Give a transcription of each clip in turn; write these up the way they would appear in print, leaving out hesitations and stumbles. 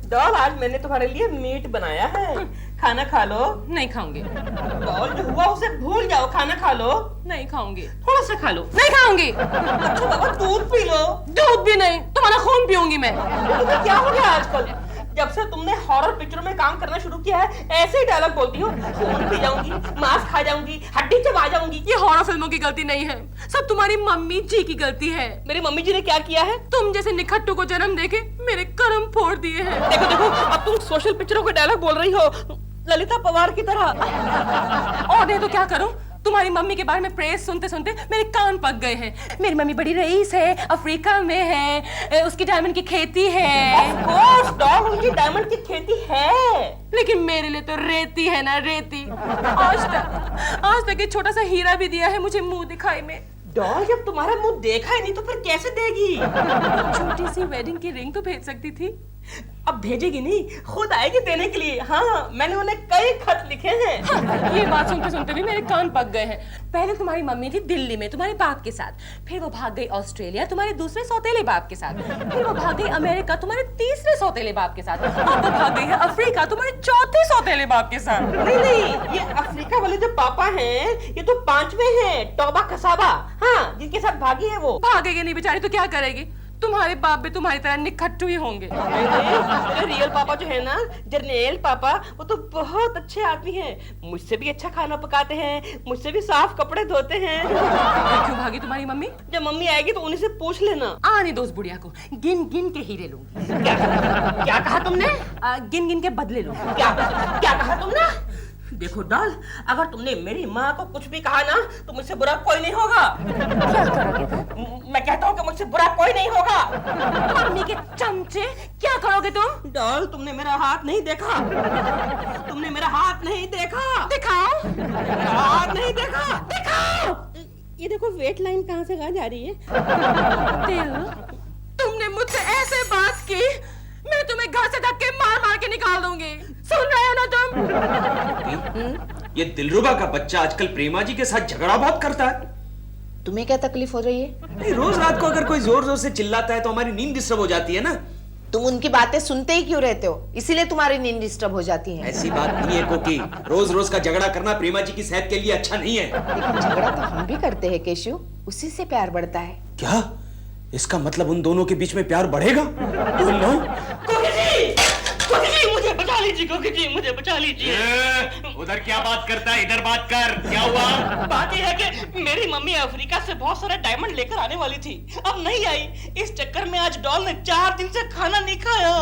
Doll, आज मैंने तुम्हारे लिए मीट बनाया है, खाना खा लो। नहीं खाऊंगी। डॉल, जो हुआ उसे भूल जाओ, खाना खा लो। नहीं खाऊंगी। थोड़ा सा खा लो। नहीं खाऊंगी। अच्छा बाबा, दूध पी लो। दूध भी नहीं, तुम्हारा खून पीऊंगी मैं। तुम्हें क्या हो गया आजकल? जब से तुमने हॉरर पिक्चरों में काम करना शुरू किया है, ऐसे ही डायलॉग बोलती हो। खून पी जाऊंगी, मांस खा जाऊंगी, हड्डी चबा जाऊंगी। ये हॉरर फिल्मों की गलती नहीं है, सब तुम्हारी मम्मी जी की गलती है। मेरी मम्मी जी ने क्या किया है? तुम जैसे निखट्टू को जन्म देके मेरे कर्म फोड़ दिए हैं। देखो देखो, अब तुम सोशल पिक्चरों के डायलॉग बोल रही हो, ललिता पवार की तरह। और नहीं तो क्या करूं? तुम्हारी मम्मी के बारे में प्रेज सुनते सुनते मेरे कान पक गए हैं। मेरी मम्मी बड़ी रईस है, अफ्रीका में है, उसकी डायमंड की खेती है। Of course, डॉग, उनकी डायमंड की खेती है। लेकिन मेरे लिए तो रेती है ना, रेती। आज तक एक छोटा सा हीरा भी दिया है मुझे मुंह दिखाई में। डॉल, जब तुम्हारा मुंह देखा ही नहीं तो फिर कैसे देगी? छोटी सी वेडिंग की रिंग तो भेज सकती थी। अब भेजेगी नहीं, खुद आएगी देने के लिए। हाँ, मैंने उन्हें कई खत लिखे हैं। हाँ, ये बात सुनते सुनते भी मेरे कान पक गए हैं। पहले तुम्हारी मम्मी थी दिल्ली में तुम्हारे बाप के साथ, फिर वो भाग गई ऑस्ट्रेलिया तुम्हारे दूसरे सौतेले बाप के साथ, फिर वो भाग गई अमेरिका तुम्हारे तीसरे सौतेले बाप के साथ, अब वो भाग गई है अफ्रीका तुम्हारे चौथे सौतेले बाप के साथ। नहीं, ये अफ्रीका वाले जो पापा हैं, ये तो 5वें हैं, टोबा कसाबा। हाँ, जिनके साथ भागी है वो। भागेगी नहीं बेचारी तो क्या करेगी? तुम्हारे बाप भी तुम्हारी तरह निखट्टू ही होंगे। मेरे रियल पापा जो है ना, जर्नेल पापा, वो तो बहुत अच्छे आदमी हैं। मुझसे भी अच्छा खाना पकाते हैं, मुझसे भी साफ कपड़े धोते हैं। क्यों भागी तुम्हारी मम्मी? जब मम्मी आएगी तो उन्हीं से पूछ लेना। आने दो उस बुढ़िया को, गिन गिन के हीरे लूंगी। क्या कहा तुमने? गिन गिन के बदले लूंगी। क्या कहा तुमने? देखो डॉल, अगर तुमने मेरी माँ को कुछ भी कहा ना तो मुझसे बुरा कोई नहीं होगा। क्या करोगे तुम? मैं कहता हूँ कि मुझसे बुरा कोई नहीं होगा। मम्मी के चमचे, क्या करोगे तुम? डॉल, तुमने मेरा हाथ नहीं देखा। तुमने मेरा हाथ नहीं देखा। दिखाओ। मेरा हाथ नहीं देखा। दिखाओ। ये देखो, वेट लाइन कहाँ से कहाँ जा रही है। दिल, तुमने मुझसे ऐसे बात की, मैं तुम्हें घर से धक्के मार मार के निकाल दूंगी। सुन रहे हो ना तुम? ये दिलरुबा का बच्चा आजकल प्रेमा जी के साथ झगड़ा बहुत करता है। तुम्हें क्या तकलीफ हो रही है? रोज रात को अगर कोई जोर जोर से चिल्लाता है तो हमारी नींद डिस्टर्ब हो जाती है ना। तुम उनकी बातें सुनते ही क्यों रहते हो? इसीलिए तुम्हारी नींद डिस्टर्ब हो जाती है। ऐसी बात नहीं है कोकी, रोज रोज का झगड़ा करना प्रेमा जी की सेहत के लिए अच्छा नहीं है। लेकिन झगड़ा तो हम भी करते हैं केशु, उसी से प्यार बढ़ता है। क्या इसका मतलब उन दोनों के बीच में प्यार बढ़ेगा? मुझे बचा लीजिए, कोकी जी, मुझे बचा लीजिए। उधर क्या बात करता है, इधर बात कर। क्या हुआ? बात यह है कि मेरी मम्मी अफ्रीका से बहुत सारे डायमंड लेकर आने वाली थी, अब नहीं आई। इस चक्कर में आज डॉल ने 4 दिन से खाना नहीं खाया।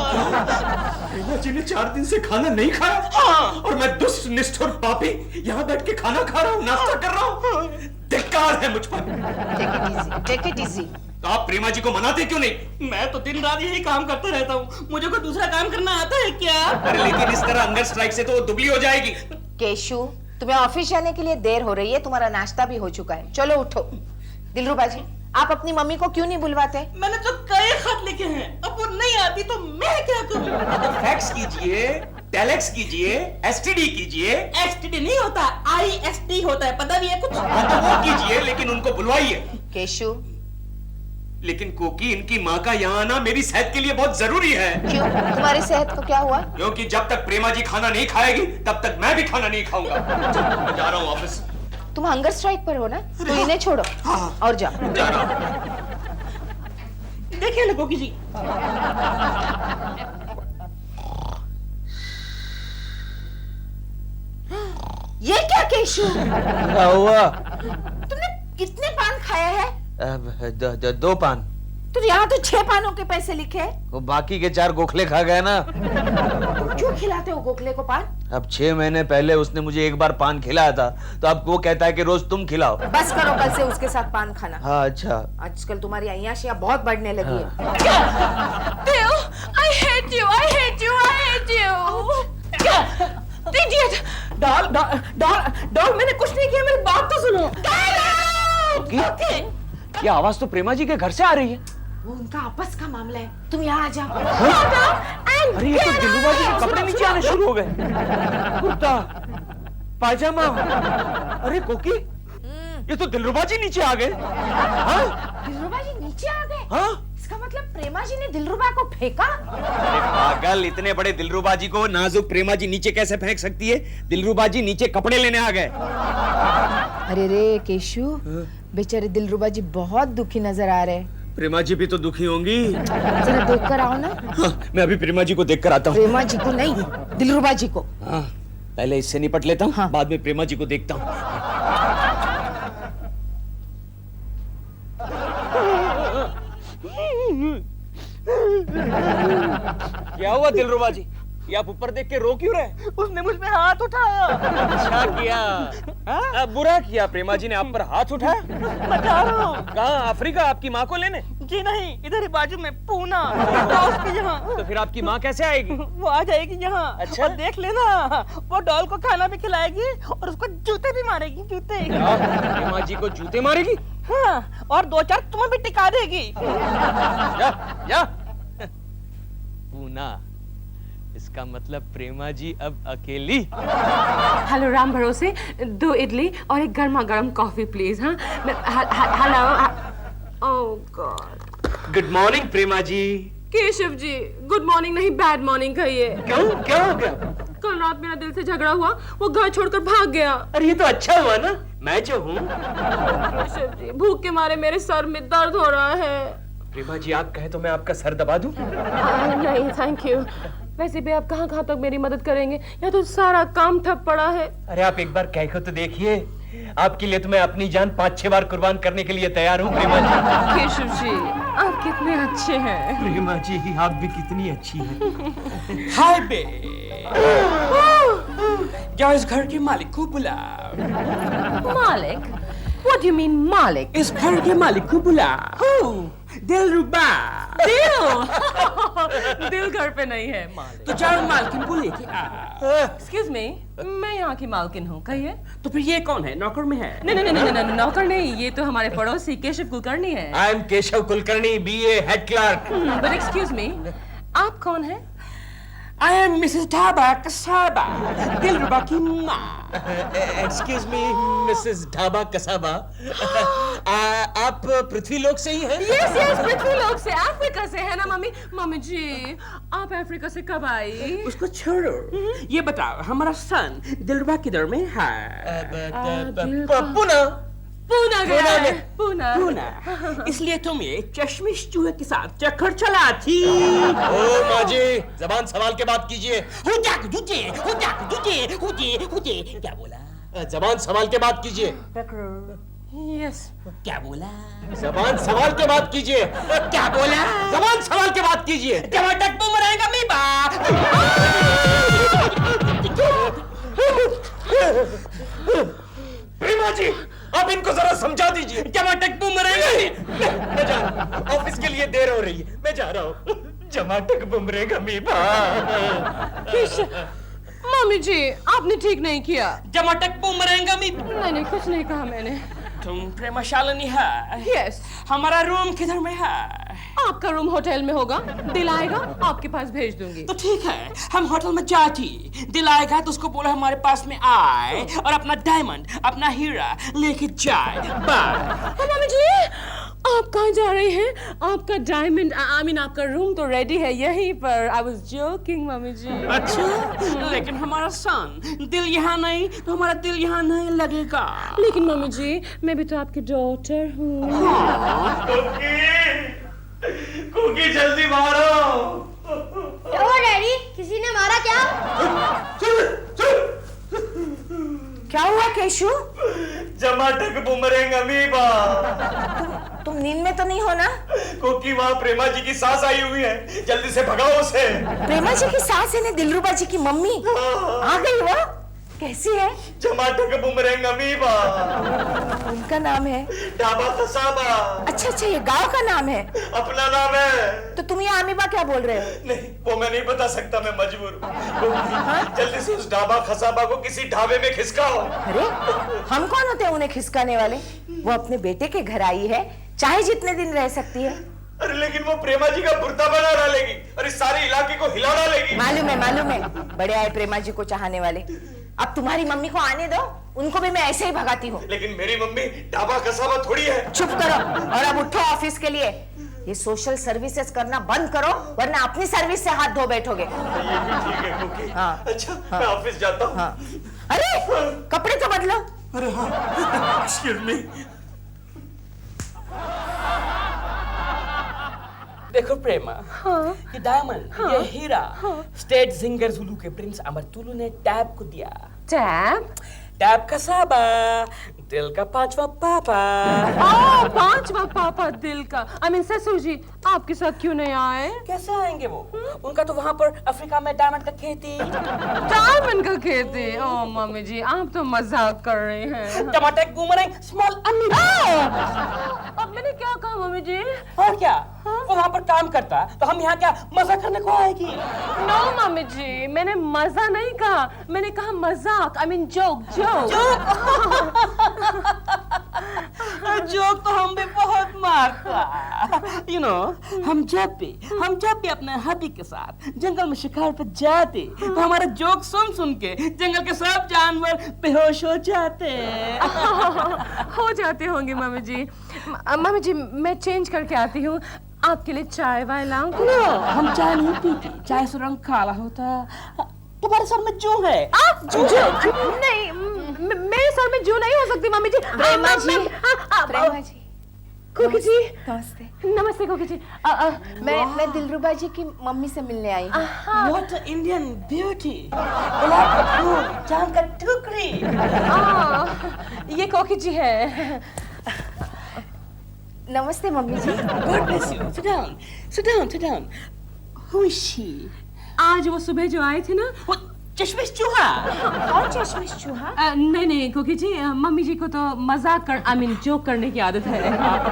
प्रेमा जी ने 4 दिन से खाना नहीं खाया? हाँ। और मैं दुष्ट निष्ठुर पापी यहाँ बैठ के खाना खा रहा हूँ, नाश्ता कर रहा हूँ। धिक्कार है मुझ पर। Take it easy. तो आप प्रेमा जी को मनाते क्यों नहीं? मैं तो दिन रात यही काम करता रहता हूँ, मुझे कोई दूसरा काम करना आता है क्या? अरे लेकिन इस तरह हंगर स्ट्राइक से तो वो दुबली हो जाएगी। केशु, तुम्हें ऑफिस जाने के लिए देर हो रही है, तुम्हारा नाश्ता भी हो चुका है, चलो उठो। दिलरुबा जी, आप अपनी मम्मी को क्यों नहीं बुलवाते? मैंने तो कई खत लिखे हैं, अब वो नहीं आती तो मैं क्या करूँ? फैक्स कीजिए, टेलेक्स कीजिए, एसटीडी कीजिए। एसटीडी नहीं होता, IST होता है, पता भी है कुछ? हाँ तो वो कीजिए, लेकिन उनको बुलवाइए। केशु, लेकिन कोकी, इनकी माँ का यहाँ आना मेरी सेहत के लिए बहुत जरूरी है। क्यों? तुम्हारी सेहत को क्या हुआ? क्योंकि जब तक प्रेमा जी खाना नहीं खाएगी तब तक मैं भी खाना नहीं खाऊंगा। मैं जा रहा हूँ ऑफिस। तुम हंगर स्ट्राइक पर हो ना, तो इन्हें छोड़ो और जाओ। जा रहा हूँ। देखिए ना कोकी जी, ये क्या केशु? क्या हुआ? तुमने कितने पान खाए हैं? अब 2 पान। तो यहाँ तो 6 पानों के पैसे लिखे हैं। वो बाकी के 4 गोखले खा गए ना। तुम क्यों खिलाते हो गोखले को पान? अब 6 महीने पहले उसने मुझे एक बार पान खिलाया था, तो अब वो कहता है कि रोज तुम खिलाओ। बस करो कल से उसके साथ पान खाना। हाँ अच्छा। आजकल तुम्हारी अय्याशियां बहुत बढ़ने लगी है। Bill, I hate you, I hate you, I hate you. Idiot! Doll, मैंने कुछ नहीं किया, मेरी बात तो सुनो। ये आवाज तो प्रेमा जी के घर से आ रही है। वो उनका आपस का मामला है, तुम यहाँ आ जाओ। अरे ये तो दिलरुबा जी के कपड़े नीचे आने शुरू हो गए। कुर्ता, पायजामा। अरे कोकी, ये तो दिलरुबा जी नीचे आ गए। हाँ? दिलरुबा जी नीचे आ गए? हाँ? इसका मतलब प्रेमा जी ने दिलरुबा को फेंका? अरे पागल, इतने बड़े दिलरुबा जी को नाजुक प्रेमा जी नीचे कैसे फेंक सकती है? दिलरुबा जी नीचे कपड़े लेने आ गए। अरे रे केशु, बेचारे दिलरुबा जी बहुत दुखी नजर आ रहे हैं। प्रेमा जी भी तो दुखी होंगी। जरा देख कर आओ ना। हाँ, मैं अभी प्रेमा जी को देख कर आता हूँ। प्रेमा जी को नहीं, दिलरुबा जी को। हाँ, पहले इससे निपट लेता हूँ, हाँ। बाद में प्रेमा जी को देखता हूँ। क्या हुआ दिलरुबा जी? ये आप ऊपर देख के रो क्यों रहे? उसने मुझ पे हाथ उठाया। अच्छा किया। बुरा किया, प्रेमा जी ने आप पर हाथ उठाया। बता रहा हूँ। कहाँ? अफ्रीका आपकी माँ को लेने? जी नहीं, इधर ही बाजू में पूना, दोस्त के यहाँ। तो फिर आपकी माँ कैसे आएगी? वो आ जाएगी यहाँ। अच्छा। और देख लेना, वो डॉल को खाना भी खिलाएगी और उसको जूते भी मारेगी, जूते। प्रेमा जी को जूते मारेगी? हाँ, और 2-4 तुम्हें भी टिका देगी। या पूना, इसका मतलब प्रेमा जी अब अकेली। हेलो राम भरोसे, 2 इडली और एक गर्मा गर्म कॉफी प्लीज। हाँ, हेलो। ओह गॉड। गुड मॉर्निंग प्रेमा जी। केशव जी, गुड मॉर्निंग नहीं, बैड मॉर्निंग कहिए। क्यों? क्या हो गया? कल रात मेरा दिल से झगड़ा हुआ, वो घर छोड़कर भाग गया। अरे ये तो अच्छा हुआ ना, मैं जो हूँ। केशव जी, भूख के मारे मेरे सर में दर्द हो रहा है। प्रेमा जी, आप कहे तो मैं आपका सर दबा दूं? नहीं थैंक यू। वैसे भी आप कहाँ तक मेरी मदद करेंगे? या तो सारा काम ठप पड़ा है। अरे आप एक बार कह के तो देखिए, आपके लिए तो मैं अपनी जान 5-6 बार कुर्बान करने के लिए तैयार हूँ प्रेमा जी। केशव जी, आप कितने अच्छे हैं। प्रेमा जी, आप भी कितनी अच्छी हैं। हाय बे, क्या इस घर के मालिक को बुलाओ। मालिक? What do you mean मालिक? इस घर के मालिक को बुलाओ। दिलरुबा। दिल घर पे नहीं है, मालिक। तो जाओ मालकिन को लेके आओ। Excuse me, मैं यहाँ की मालकिन हूँ, कहिए। तो फिर ये कौन है? नौकर में है? नहीं, नौकर नहीं, ये तो हमारे पड़ोसी केशव कुलकर्णी है। I am Keshav Kulkarni, BA head clerk. But excuse me, आप कौन हैं? I am Mrs. ढाबा कसाबा, दिलरुबा की माँ। Excuse me, Mrs. ढाबा कसाबा। आप पृथ्वी लोक से ही हैं? Yes, पृथ्वी लोक से, अफ्रीका से है ना मम्मी? मम्मी जी, आप अफ्रीका से कब आई? उसको छोड़ो, ये बताओ, हमारा सन दिलरुबा किधर में है? पुणे। पूना गया पूना है, में। पूना। पूना। इसलिए तुम्हें चश्मिश चूहे के साथ चक्कर चला थी। ओ माँ जी, जबान संभाल के बात कीजिए। क्या बोला? जबान संभाल के बात कीजिए। Yes. क्या बोला? जबान संभाल के बात कीजिए। क्या बोला? जबान संभाल के बात कीजिए। टमाटर बुमराएगा मी बा। प्रेमा जी, आप इनको जरा समझा दीजिए। टमाटर बुमराएगा। मैं जा रहा हूँ, ऑफिस के लिए देर हो रही है, मैं जा रहा हूँ। जमाटक बुमरेगा मीबा। मम्मी जी, आपने ठीक नहीं किया। टमाटर बुमराएगा मी। नहीं, कुछ नहीं कहा मैंने। तुम प्रेमशालिनी है? Yes. हमारा रूम किधर में है? आपका रूम होटल में होगा, दिल आएगा आपके पास भेज दूंगी। तो ठीक है, हम होटल में जाती, दिल आएगा तो उसको बोला हमारे पास में आए और अपना डायमंड, अपना हीरा लेके जाए। बाय। मम्मी जी, आप कहाँ जा रहे हैं? आपका डायमंड, I mean आपका रूम तो रेडी है यहीं पर। I was joking, मम्मी जी। अच्छा, लेकिन हमारा सन दिल यहाँ नहीं तो हमारा दिल यहाँ नहीं लगेगा। लेकिन मम्मी जी, मैं भी तो आपकी डॉटर हूँ। कुकी जल्दी मारो। ओ डैडी, किसी ने मारा क्या? क्या हुआ केशु? जमाटक बुमरेंग अमीबा। तुम नींद में तो नहीं हो ना? क्योंकि वहाँ प्रेमा जी की सास आई हुई है, जल्दी से भगाओ उसे। प्रेमा जी की सास है ने दिलरुबा जी की मम्मी आ गई। वो कैसी है? जमाटक बुमरेंग अमीबा। उनका नाम है ढाबा कसाबा। अच्छा, ये गांव का नाम है। अपना नाम है। तो तुम यहाँ अमीबा क्या बोल रहे हो? नहीं, वो मैं नहीं बता सकता, मैं मजबूर हूँ। जल्दी से उस ढाबा खसाबा को किसी ढाबे में खिसकाओ। अरे हम कौन होते हैं उन्हें खिसकाने वाले? वो अपने बेटे के घर आई है, चाहे जितने दिन रह सकती है। अरे लेकिन वो प्रेमा जी का बुर्ता बना डालेगी और इस सारे इलाके को हिला डालेगी। मालूम है, बड़े आए प्रेमा जी को चाहने वाले। अब तुम्हारी मम्मी को आने दो, उनको भी मैं ऐसे ही भगाती हूँ। लेकिन मेरी मम्मी ढाबा कसाबा थोड़ी है। चुप करो और अब उठो ऑफिस के लिए। ये सोशल सर्विसेज करना बंद करो वरना अपनी सर्विस से हाथ धो बैठोगे। ये भी ठीक है कुकी। हाँ। अच्छा मैं ऑफिस जाता हूँ। हाँ। अरे कपड़े तो बदलो। अरे हाँ, एक्सक्यूज मी। देखो प्रेमा, ये डायमंड, ये हीरा, स्टेट जिंगर जुलू के प्रिंस अमरतुलु ने टैब को दिया। टैब? टैब का साबा, दिल का पांचवा पापा। पांचवा पापा दिल का। आई मीन ससुर जी आपके साथ क्यों नहीं आए? कैसे आएंगे वो? उनका तो वहाँ पर अफ्रीका में डायमंड का खेती। डायमंड का खेती? ओह मम्मी जी आप तो मजाक कर रहे हैं। टमाटर बूमरैंग स्मॉल अम्मी। अब मैंने क्या कहा मम्मी जी? और क्या? वो वहाँ पर काम करता तो हम यहाँ क्या मजा करने को आएगी? नो मम्मी जी मैंने मजा नहीं कहा, मैंने कहा मजाक। I mean joke joke. Joke तो हम भी बहुत मारता। You know, हम जब भी अपने हबी के साथ जंगल में शिकार पर जाते तो हमारा जोक सुन के जंगल के सब जानवर बेहोश हो जाते। हो जाते होंगे मम्मी जी। मम्मी जी मैं चेंज करके आती हूँ, आपके लिए चाय वाय लाऊं? No, हम चाय नहीं पीते, चाय से रंग काला होता। तुम्हारे सर में जू है? जू नहीं, मेरे सर में जू नहीं हो सकती मम्मी जी। प्रेमा जी, प्रेमा जी, कोकी जी नमस्ते। नमस्ते कोकी जी। मैं दिलरुबा जी की मम्मी से मिलने आई हूँ। What an Indian beauty! गुलाब का फूल, चांद का टुकड़ी। ये कोकी जी है। नमस्ते मम्मी जी। God bless you. Sit down. Sit down. Sit down. Who is she? आज वो सुबह जो आए थे ना, वो चश्मिश चूहा। कौन चश्मिश चूहा? नहीं कोकी जी मम्मी जी को तो मजाक कर आई मीन जोक करने की आदत है।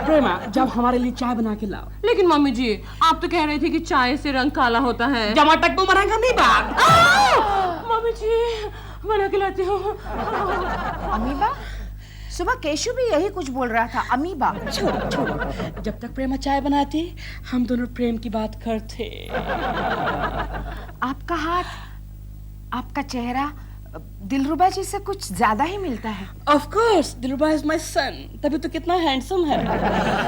प्रेमा जब हमारे लिए चाय बना के लाओ। लेकिन मम्मी जी आप तो कह रही थी कि चाय से रंग काला होता है। टमाटर बूमरैंग का नहीं बात। मम्मी जी बना के लाती हूँ। अमीबा? सुबह केशु भी यही कुछ बोल रहा था, अमीबा। छोड़ो। जब तक प्रेमा चाय बनाती हम दोनों प्रेम की बात करते। आपका हाथ, आपका चेहरा दिलरुबा जी से कुछ ज्यादा ही मिलता है। Of course, Dillruba is my son. तभी तो कितना हैंडसम है।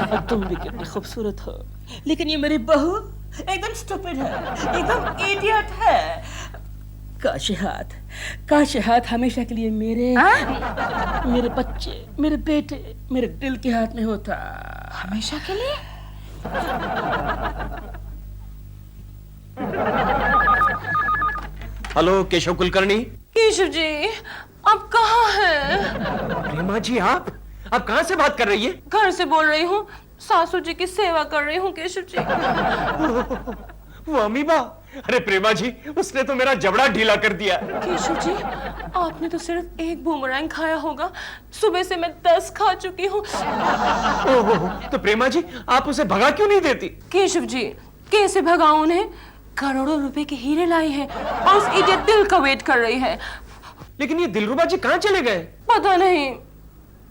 और तुम भी कितनी खूबसूरत हो। लेकिन ये मेरी बहू एकदम स्टूपिड है, एकदम इडियट है। काश हाथ हमेशा के लिए मेरे बच्चे, मेरे बेटे, मेरे दिल के हाथ में होता। हमेशा के लिए? हेलो केशव कुलकर्णी। केशव जी आप कहाँ हैं? प्रेमा जी आप कहाँ से बात कर रही है? घर से बोल रही हूँ, सासू जी की सेवा कर रही हूँ केशव जी। वो अमीबा? अरे प्रेमा जी उसने तो मेरा जबड़ा ढीला कर दिया। केशव जी आपने तो सिर्फ एक बूमरैंग खाया होगा, सुबह से मैं 10 खा चुकी हूँ। तो प्रेमा जी आप उसे भगा क्यों नहीं देती? केशव जी कैसे भगाऊं उन्हें? करोड़ों रुपए के हीरे लाई है और उस इडियट दिल का वेट कर रही है। लेकिन ये दिलरुबा जी कहाँ चले गए? पता नहीं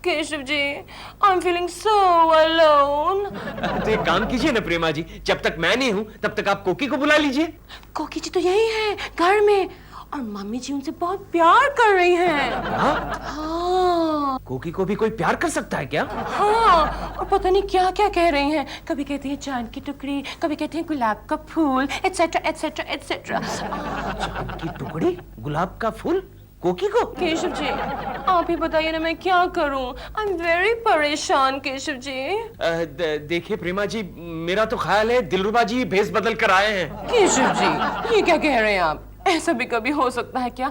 Keshav ji, I am feeling so alone. तो एक काम कीजिए ना प्रेमा जी, जब तक मैं नहीं हूँ तब तक आप कोकी को बुला लीजिए। कोकी जी तो यही है घर में और मम्मी जी उनसे बहुत प्यार कर रही हैं। हाँ। कोकी को भी कोई प्यार कर सकता है क्या? हाँ और पता नहीं क्या क्या कह रही हैं, कभी कहती है चांद की टुकड़ी, कभी कहती है गुलाब का फूल, एटसेट्रा एटसेट्रा एटसेट्रा। चांद की टुकड़ी, गुलाब का फूल, कोकी को? केशव जी आप ही बताइए ना मैं क्या करूं? आई एम वेरी परेशान केशव जी। देखिए प्रेमा जी मेरा तो ख्याल है दिलरुबा जी भेस बदल कर आए हैं। केशव जी ये क्या कह रहे हैं आप? ऐसा भी कभी हो सकता है क्या?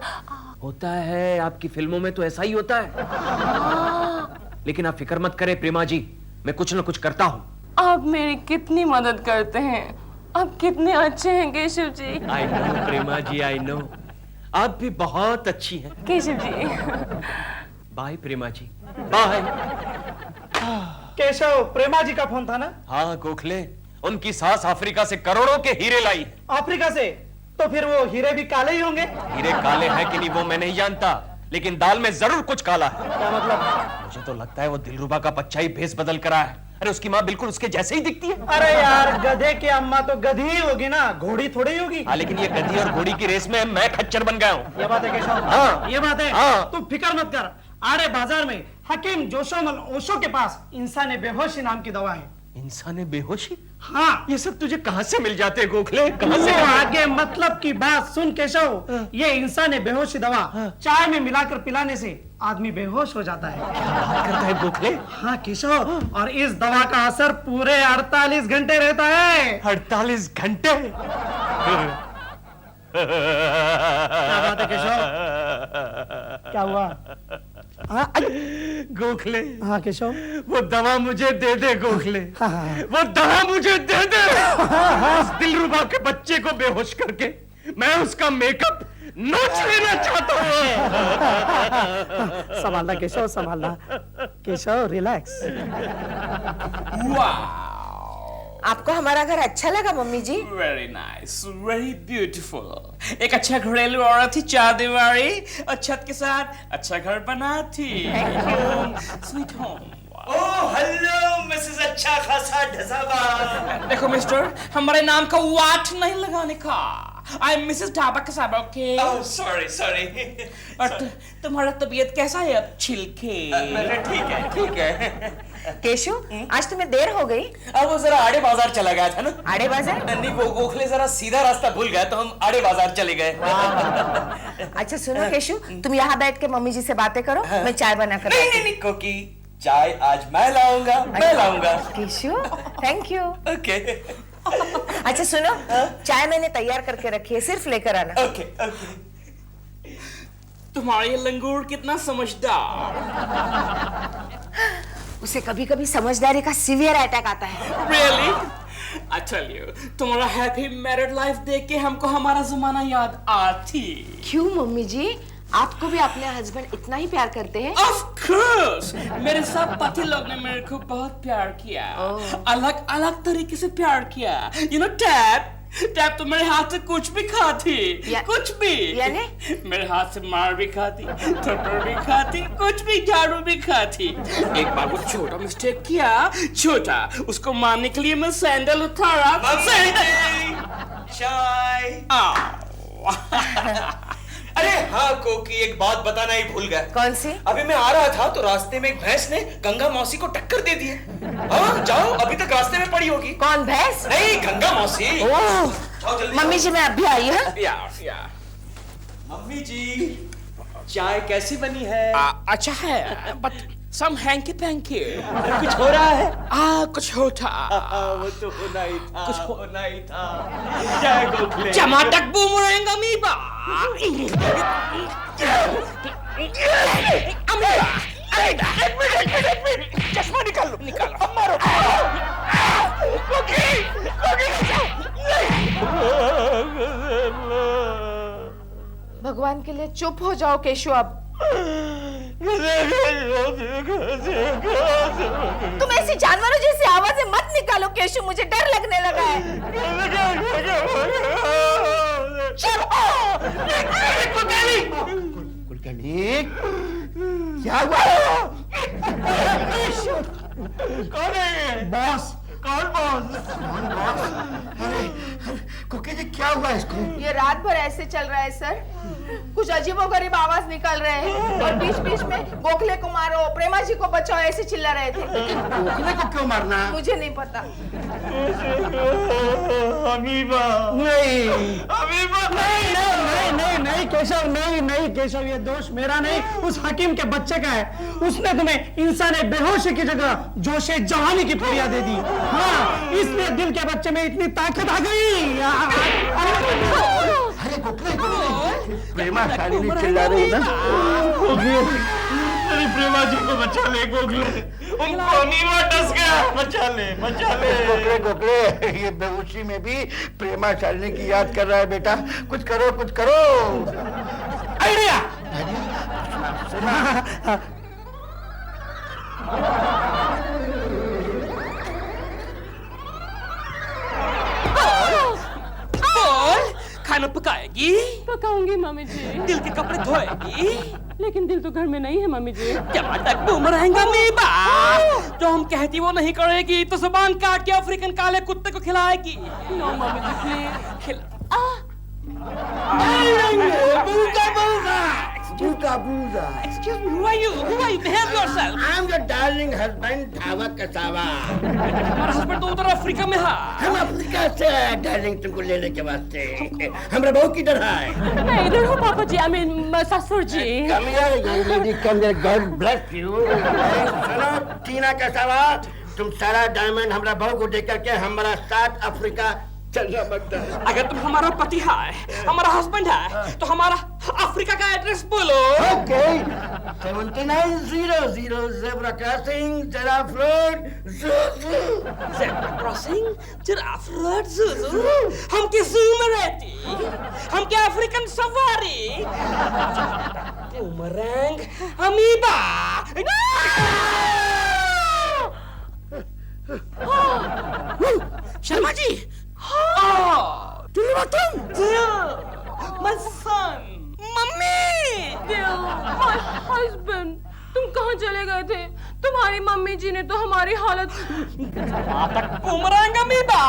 होता है, आपकी फिल्मों में तो ऐसा ही होता है। लेकिन आप फिक्र मत करें प्रेमा जी, मैं कुछ न कुछ करता हूँ। आप मेरी कितनी मदद करते हैं, आप कितने अच्छे हैं Keshav ji. I know Prema ji, I know आप भी बहुत अच्छी हैं। Keshav ji bye Prema ji, bye. केशव, प्रेमा जी का फोन था ना? हाँ गोखले, उनकी सास अफ्रीका से करोड़ों के हीरे लाई। अफ्रीका से? तो फिर वो हीरे भी काले ही होंगे। हीरे काले हैं कि नहीं वो मैं नहीं जानता, लेकिन दाल में जरूर कुछ काला है। क्या मतलब? मुझे तो लगता है वो दिलरुबा का बच्चा ही भेस बदल कर आया है। अरे उसकी माँ बिल्कुल उसके जैसे ही दिखती है। अरे यार गधे की अम्मा तो गधी ही होगी ना, घोड़ी थोड़ी ही होगी। हाँ लेकिन ये गधी और घोड़ी की रेस में मैं खच्चर बन गया हूँ। ये बात है केशव? हाँ। ये बात है। हाँ। तू फिक्र मत कर, आड़े बाजार में हकीम जोशोमल ओशो के पास इंसान बेहोशी नाम की दवा है। इंसान बेहोशी? हाँ, ये सब तुझे कहाँ से मिल जाते हैं गोखले? कहाँ से? आगे मतलब की बात सुन केशव, ये इंसान बेहोशी दवा चाय में मिलाकर पिलाने से आदमी बेहोश हो जाता है। करता है गोखले? हाँ केशव, और इस दवा का असर पूरे 48 घंटे रहता है। 48 घंटे? क्या बात है केशव? क्या हुआ? हाँ गोखले, हाँ केशव, वो दवा मुझे दे दे गोखले। हाँ, हाँ। वो दवा मुझे दे दे। उस दिलरुबा के बच्चे को बेहोश करके मैं उसका मेकअप नोच लेना चाहता हूँ। संभालना केशव, संभालना केशव, रिलैक्स। आपको हमारा घर अच्छा लगा mummy ji? Very nice, very beautiful. एक अच्छा घरेलू औरत थी, चारदीवारी और छत के साथ अच्छा घर बनाती। Sweet home. Oh hello Mrs अच्छा खासा ढसाबा। देखो मिस्टर, हमारे नाम का वाट नहीं लगाने का। आई एम मिसेस ढाबा कसाबा, ओके? Oh sorry sorry. और तुम्हारा तबीयत कैसा है अब छिलके? ठीक है। केशु, आज तुम्हें देर हो गई। अब वो जरा आड़े बाजार चला गया था ना। आड़े बाजार? नहीं, वो गोखले जरा सीधा रास्ता भूल गया तो हम आड़े बाजार चले गए। अच्छा सुनो केशु, तुम यहाँ बैठ के मम्मी जी से बातें करो, मैं चाय बना कर नहीं नहीं नहीं कोकी, चाय आज मैं लाऊंगा, मैं लाऊंगा। Cashew, thank you. ओके अच्छा सुनो, चाय मैंने तैयार करके रखी है, सिर्फ लेकर आना। Okay okay. तुम्हारा ये लंगूर कितना समझदार। उसे कभी कभी समझदारी का सीवियर अटैक आता है। Really? I tell you, तुम्हारा हैप्पी मैरिड लाइफ देख के हमको हमारा जमाना याद आती। क्यों मम्मी जी, आपको भी अपने हस्बैंड इतना ही प्यार करते हैं? Of course, मेरे सब पति लोग ने मेरे को बहुत प्यार किया, अलग अलग तरीके से प्यार किया। You know, टैप तो मेरे हाथ से कुछ भी खाती, कुछ भी। यानी? मेरे हाथ से मार भी खाती, थप्पड़ भी खाती, कुछ भी, झाड़ू भी खाती। एक बार वो छोटा मिस्टेक किया, छोटा, उसको मारने के लिए मैं सैंडल उठाया। चाय। अरे हाँ कोकी, एक बात बताना ही भूल गया। कौन सी? अभी मैं आ रहा था तो रास्ते में एक भैंस ने गंगा मौसी को टक्कर दे दी है। हाँ जाओ, अभी तक रास्ते में पड़ी होगी। कौन, भैंस? नहीं, गंगा मौसी। जाओ जल्दी। मम्मी जी मैं अभी आई हूँ। मम्मी जी, चाय कैसी बनी है? अच्छा है, बट some hanky panky। कुछ हो रहा है? कुछ होता। वो तो होना ही था, कुछ होना ही था। जय गोखले। Jamatak boomerang amoeba। चश्मा निकालो, निकालो। मारो। भगवान के लिए चुप हो जाओ केशु अब। तुम ऐसी जानवरों जैसी आवाजें मत निकालो केशु, मुझे डर लगने लगा है। क्या हुआ? कौन है? बॉस। कौन बॉस? कुकी जी क्या हुआ इसको? ये रात भर ऐसे चल रहा है सर, कुछ अजीबोगरीब आवाज निकल रहे हैं और बीच बीच में गोखले को मारो, प्रेमा जी को बचाओ ऐसे चिल्ला रहे थे। गोखले को क्यों मारना? मुझे नहीं पता। अमीबा। नहीं अमीबा। नहीं नहीं नहीं नहीं केशव, नहीं नहीं केशव, ये दोष मेरा नहीं, उस हकीम के बच्चे का है। उसने तुम्हें इंसान बेहोशी की जगह जोशे जवानी की पुड़िया दे दी। हाँ, इसलिए दिल के बच्चे में इतनी ताकत आ गई। अरे गोखले, प्रेमा शालिनी चिल्ला रही है ना। अरे प्रेमा जी को बचा ले गोखले, उनको अमीबा डस गया। बचा ले, बचा ले। गोखले गोखले, ये बेहोशी में भी प्रेमा शालिनी की याद कर रहा है बेटा। कुछ करो, कुछ करो। आइडिया। बोल, खाना पकाएगी? पकाऊंगी मम्मी जी। दिल के कपड़े धोएगी? लेकिन दिल तो घर में नहीं है मम्मी जी। टमाटर बूमरैंग अमीबा। जो हम कहती वो नहीं करेगी तो जुबान काट के अफ्रीकन काले कुत्ते को खिलाएगी। No mummy ji please. Duke Abuja. Excuse me, who are you? Who are you? Behave yourself. I am your darling husband, Dhaba Kasaba. हमारा हस्बैंड तो उधर अफ्रीका में है। हम अफ्रीका से आए डार्लिंग तुमको लेने के वास्ते। हमारा बहू किधर है? मैं इधर हूँ पापा जी, I mean ससुर जी। Come here, young lady, come here. God bless you. सुनो टीना कसावा, तुम सारा डायमंड हमारा बहू को देकर के हमारा साथ अफ्रीका चलना बनता है। अगर तुम हमारा पति है, हमारा हस्बैंड है, तो हमारा अफ्रीका का एड्रेस बोलो। Okay. 7900 Zebra Crossing, Giraffe Road, Zuzu. Zebra crossing, giraffe road, zoo. हम के ज़ू में रहती, हम के African safari, boomerang, amoeba. Sharma ji, my son, mummy. My husband, तुम कहाँ चले गए थे? तुम्हारी मम्मी जी ने तो हमारी हालत। Boomerang, amoeba.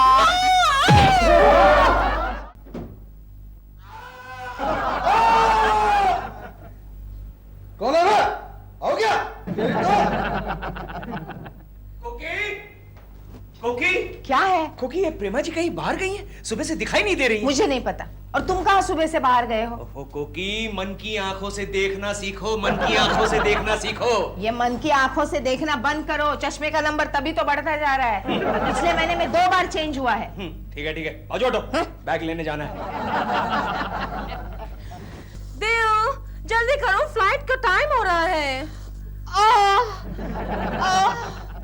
कौन है रे? आओ क्या? कोकी, क्या है? कोकी, ये प्रेमा जी कहीं बाहर गई हैं? सुबह से दिखाई नहीं दे रही। मुझे नहीं पता। और तुम कहाँ सुबह से बाहर गए हो? ओहो कोकी, मन की आंखों से देखना सीखो, मन की आंखों से देखना सीखो। ये मन की आंखों से देखना बंद करो। चश्मे का नंबर तभी तो बढ़ता जा रहा है। पिछले महीने में 2 बार चेंज हुआ है। ठीक है, आओ जोटो, बैग लेने जाना है। देव, जल्दी करो, फ्लाइट का टाइम हो रहा है।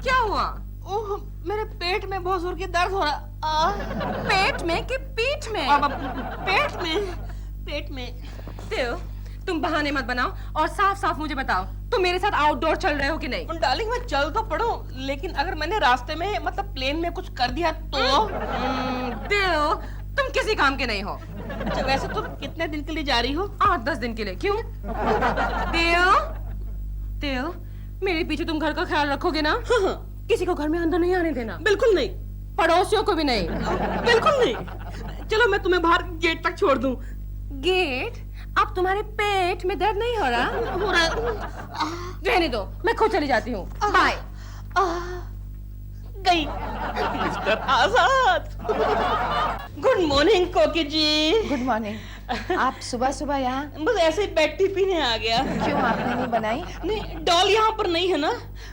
क्या हुआ? ओह, मेरे पेट में बहुत जोर की दर्द हो रहा। पेट में कि पीठ में? पेट में। देव, तुम बहाने मत बनाओ और साफ साफ मुझे बताओ, तुम मेरे साथ आउटडोर चल रहे हो कि नहीं? डार्लिंग, मैं चल तो पड़ूं, लेकिन अगर मैंने रास्ते में मतलब प्लेन में कुछ कर दिया तो? देव, तुम किसी काम के नहीं हो। अच्छा, वैसे तुम कितने दिन के लिए जा रही हो? 8-10 दिन के लिए। क्यों? देव, मेरे पीछे तुम घर का ख्याल रखोगे ना? किसी को घर में अंदर नहीं आने देना। बिल्कुल नहीं। पड़ोसियों को भी नहीं। बिल्कुल नहीं। चलो मैं तुम्हें बाहर गेट तक छोड़ दूं। गेट? अब तुम्हारे पेट में दर्द नहीं हो रहा? हो रहा। रहने दो, मैं खुद चली जाती हूँ। बाय। गई। मिस्टर आजाद। गुड मॉर्निंग कोकी जी। Good morning. आप सुबह सुबह यहाँ? बस ऐसे ही बैठी पीने आ गया। क्यों, आपने नहीं बनाई? नहीं, डॉल यहाँ पर नहीं है ना,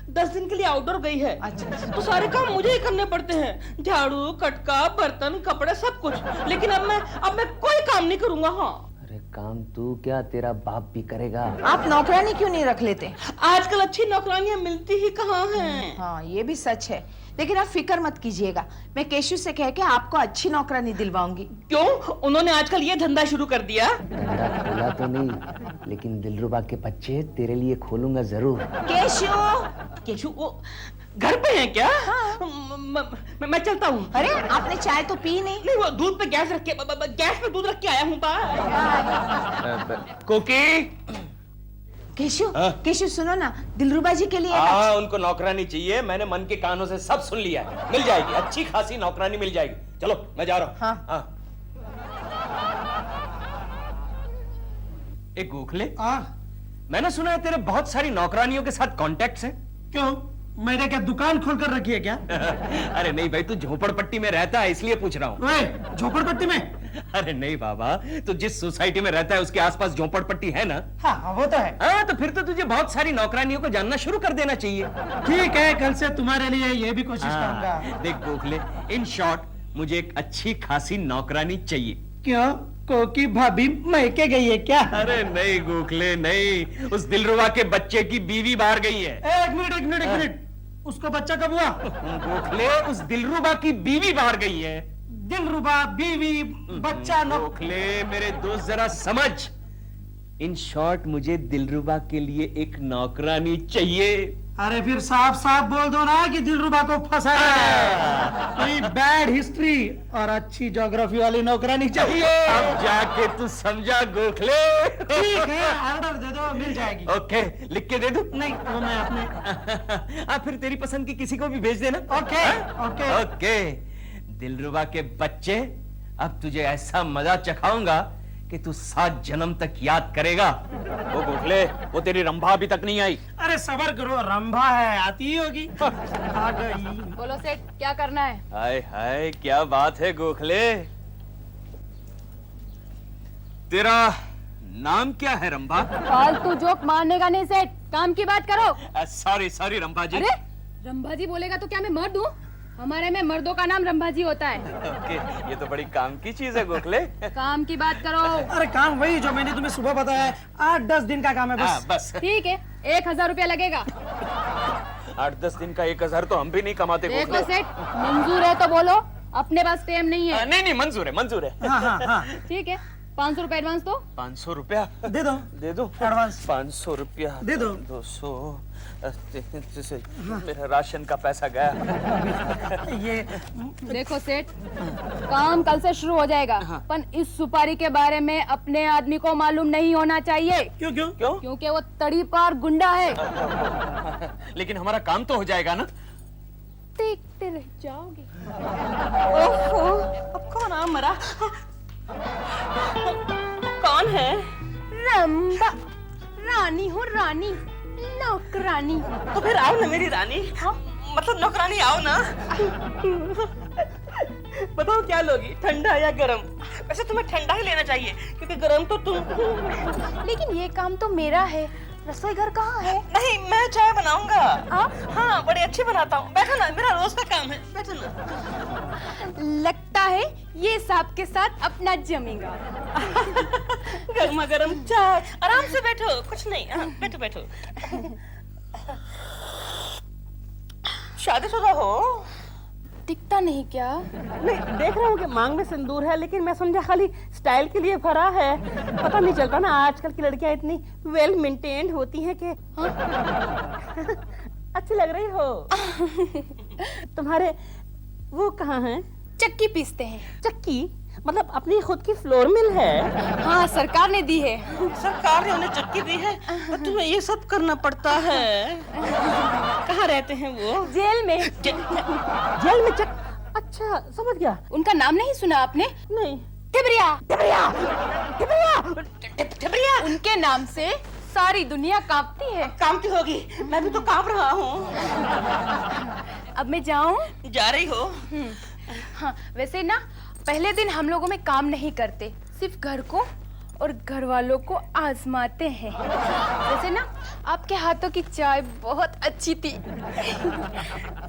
10 दिन के लिए आउटडोर गई है। अच्छा। तो सारे काम मुझे ही करने पड़ते हैं, झाड़ू, कटका, बर्तन, कपड़े, सब कुछ। लेकिन अब मैं कोई काम नहीं करूंगा। हाँ, अरे काम तू क्या, तेरा बाप भी करेगा। आप नौकरानी क्यों नहीं रख लेते? आजकल अच्छी नौकरानियां मिलती ही कहाँ हैं। हाँ, ये भी सच है। लेकिन आप फिक्र मत कीजिएगा, मैं केशु से कह के आपको अच्छी नौकरानी दिलवाऊंगी। क्यों? उन्होंने आजकल ये धंधा शुरू कर दिया। धंधा खोला तो नहीं, लेकिन दिलरुबा के बच्चे तेरे लिए खोलूंगा जरूर। केशु वो घर पे हैं क्या? मैं चलता हूँ। अरे, आपने चाय तो पी नहीं? नहीं, वो दूध पे गैस रख के गैस पे दूध रख के आया हूँ। कोकी, केशु सुनो ना, दिलरुबा जी के लिए हाँ, उनको नौकरानी चाहिए। मैंने मन के कानों से सब सुन लिया है। मिल जाएगी, अच्छी खासी नौकरानी मिल जाएगी। चलो मैं जा रहा हूँ। हाँ। एक गोखले, मैंने सुना है तेरे बहुत सारी नौकरानियों के साथ कॉन्टेक्ट्स हैं। क्यों, मैंने क्या दुकान खोल कर रखी है क्या? अरे नहीं भाई, तू झोपड़पट्टी में रहता है इसलिए पूछ रहा हूँ। झोपड़पट्टी में? अरे नहीं बाबा, तो जिस सोसाइटी में रहता है उसके आसपास झोपड़पट्टी है ना? हाँ, वो तो है। हाँ, तो फिर तो तुझे बहुत सारी नौकरानियों को जानना शुरू कर देना चाहिए। ठीक है, कल से तुम्हारे लिए ये भी कोशिश करूंगा। देख गोखले, इन शॉर्ट मुझे एक अच्छी खासी नौकरानी चाहिए। क्यों, कोकी भाभी मैके गई है क्या? अरे नहीं गोखले नहीं, उस दिलरुबा के बच्चे की बीवी बाहर गई है। एक मिनट, उसको बच्चा कब हुआ? गोखले, उस दिलरुबा की बीवी बाहर गई है। दिलरुबा, बीवी, बच्चा, गोखले मेरे दोस्त जरा समझ। इन शॉर्ट मुझे दिलरुबा के लिए एक नौकरानी चाहिए। अरे फिर साफ साफ बोल दो ना कि दिलरुबा को फंसाया है। कोई बैड हिस्ट्री और अच्छी ज्योग्राफी वाली नौकरानी चाहिए। अब जाके तू समझा गोखले। ठीक है, ऑर्डर दे दो, मिल जाएगी। ओके, लिख के दे दूं? नहीं, वो मैं अपने फिर तेरी पसंद की किसी को भी भेज देना। Okay, okay. ओके, दिलरुबा के बच्चे, अब तुझे ऐसा मजा चखाऊंगा कि तू 7 जन्म तक याद करेगा। वो गोखले, वो तेरी रंभा अभी तक नहीं आई। अरे सबर करो, रंभा है, आती ही होगी। आ गई। बोलो सेठ, क्या करना है? हाय हाय, क्या बात है गोखले। तेरा नाम क्या है रंभा? फालतू जोक मारने का नहीं सेठ, काम की बात करो। सॉरी सॉरी रंभा जी। अरे रंभाजी बोलेगा तो क्या मैं मर्द हूँ? हमारे में मर्दों का नाम रंभाजी होता है। ओके, ये तो बड़ी काम की चीज है गोखले। काम की बात करो। अरे काम वही जो मैंने तुम्हें सुबह बताया है, 8-10 दिन का काम है हाँ, बस। बस ठीक है, 1000 रुपया लगेगा। 8-10 दिन का 1000 तो हम भी नहीं कमाते देखो गोखले। सेठ, मंजूर है तो बोलो, अपने पास टाइम नहीं है। नहीं नहीं, मंजूर है मंजूर है। हाँ हाँ हाँ, ठीक है, 500 रुपया एडवांस दो। 500 रुपया दे दो दे दो। एडवांस। 500 रुपया दे दो। 200। मेरा राशन का पैसा गया। ये देखो सेठ, काम कल से शुरू हो जाएगा, पर इस सुपारी के बारे में अपने आदमी को मालूम नहीं होना चाहिए। क्यों क्यों क्यों? क्योंकि वो तड़ी पार गुंडा है। लेकिन हमारा काम तो हो जाएगा ना। देखते रह जाओगे। ओहो, अब कौन आ मरा? कौन है? रंबा, रानी हूँ रानी, नौकरानी। तो फिर आओ ना मेरी रानी। हाँ? मतलब नौकरानी आओ ना। बताओ क्या लोगी, ठंडा या गरम? वैसे तुम्हें ठंडा ही लेना चाहिए, क्योंकि गरम तो तुम। लेकिन ये काम तो मेरा है, रसोई घर कहाँ है? नहीं, मैं चाय बनाऊंगा। हाँ, बड़ी अच्छी बनाता हूँ। बैठो ना, मेरा रोज का काम है, बैठो ना। लगता है ये सांप के साथ अपना जमेगा। गर्मा गर्म चाय, आराम से बैठो, कुछ नहीं। हाँ, बैठो बैठो। शादीशुदा हो? दिखता नहीं क्या? नहीं, देख रहा हूँ कि मांग में सिंदूर है, लेकिन मैं समझा खाली स्टाइल के लिए भरा है। पता नहीं चलता ना, आजकल की लड़कियां इतनी वेल मेंटेन्ड होती हैं कि अच्छी लग रही हो। तुम्हारे वो कहाँ हैं? चक्की पीसते हैं। चक्की? मतलब अपनी खुद की फ्लोर मिल है? हाँ, सरकार ने दी है। सरकार ने उन्हें चक्की दी है, तो तुम्हें ये सब करना पड़ता है। कहाँ रहते हैं वो? जेल में। जेल में अच्छा, समझ गया। उनका नाम नहीं सुना आपने? नहीं। टिबरिया। टिबरिया, टिबरिया, टिबरिया। उनके नाम से सारी दुनिया कांपती है। कांपती होगी, मैं भी तो कांप रहा हूँ। अब मैं जाऊँ? जा रही हो? हाँ, वैसे ना पहले दिन हम लोगों में काम नहीं करते, सिर्फ घर को और घर वालों को आजमाते हैं। वैसे ना आपके हाथों की चाय बहुत अच्छी थी।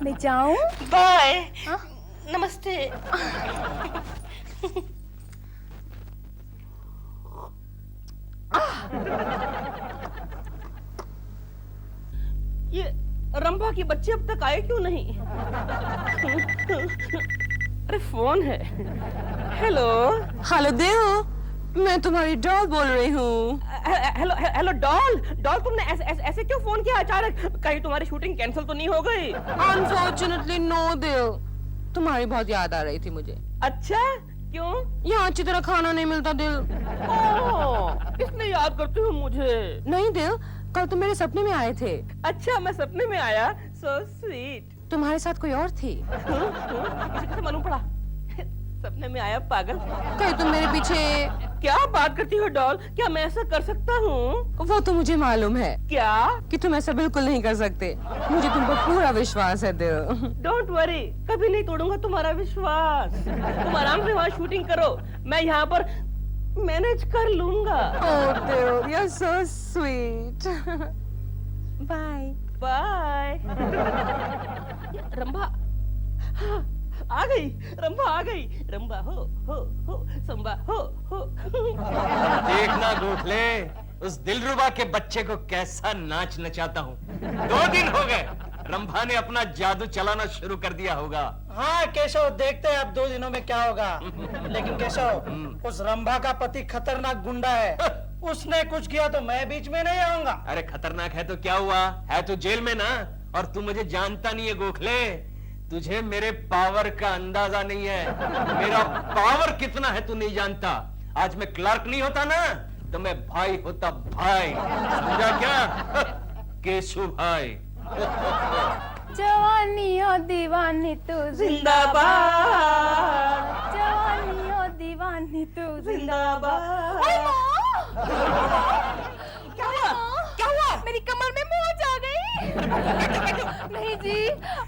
मैं जाऊं? बाय। हाँ? नमस्ते। ये रंभा के बच्चे अब तक आए क्यों नहीं? अरे फोन है। हेलो हेलो देव, मैं तुम्हारी डॉल बोल रही हूँ। Hello hello doll. डॉल, तुमने ऐसे क्यों फोन किया अचानक? कहीं तुम्हारी शूटिंग कैंसिल तो नहीं हो गई? अनफॉर्चुनेटली नो देव, तुम्हारी बहुत याद आ रही थी मुझे। अच्छा, क्यों? यहाँ अच्छी तरह खाना नहीं मिलता दिल। ओह, इसलिए याद करती हो मुझे? नहीं दिल, कल तुम मेरे सपने में आए थे। अच्छा, मैं सपने में आया? So sweet. तुम्हारे साथ कोई और थी? इसे कैसे मालूम पड़ा? सपने में आया पागल। कहीं तुम मेरे पीछे? क्या बात करती हो डॉल? क्या मैं ऐसा कर सकता हूँ? वो तो मुझे मालूम है क्या? कि तुम ऐसा बिल्कुल नहीं कर सकते। मुझे तुम पर पूरा विश्वास है दिल। डोंट वरी, कभी नहीं तोड़ूंगा तुम्हारा विश्वास। तुम आराम से वहाँ शूटिंग करो, मैं यहाँ पर मैनेज कर लूंगा। Oh dear, you're so sweet. Bye. Bye. Rambha आ गई, रंभा आ गई। रंभा हो संभा हो। देखना गोखले, उस दिलरुबा के बच्चे को कैसा नाच नचाता हूँ। 2 दिन हो गए, रंभा ने अपना जादू चलाना शुरू कर दिया होगा। हाँ केशव, देखते हैं अब 2 दिनों में क्या होगा। लेकिन केशव, उस रंभा का पति खतरनाक गुंडा है। उसने कुछ किया तो मैं बीच में नहीं आऊंगा। अरे खतरनाक है तो क्या हुआ, है तो जेल में ना। और तू मुझे जानता नहीं है गोखले, तुझे मेरे पावर का अंदाजा नहीं है। मेरा पावर कितना है तू नहीं जानता। आज मैं क्लर्क नहीं होता ना, तो मैं भाई होता भाई। समझा क्या? केशु भाई। जवानी हो दीवानी तू जिंदाबाद, जवानी हो दीवानी तू जिंदाबाद। क्या हुआ? क्या हुआ? मेरी कमर में मोच आ गई। नहीं जी,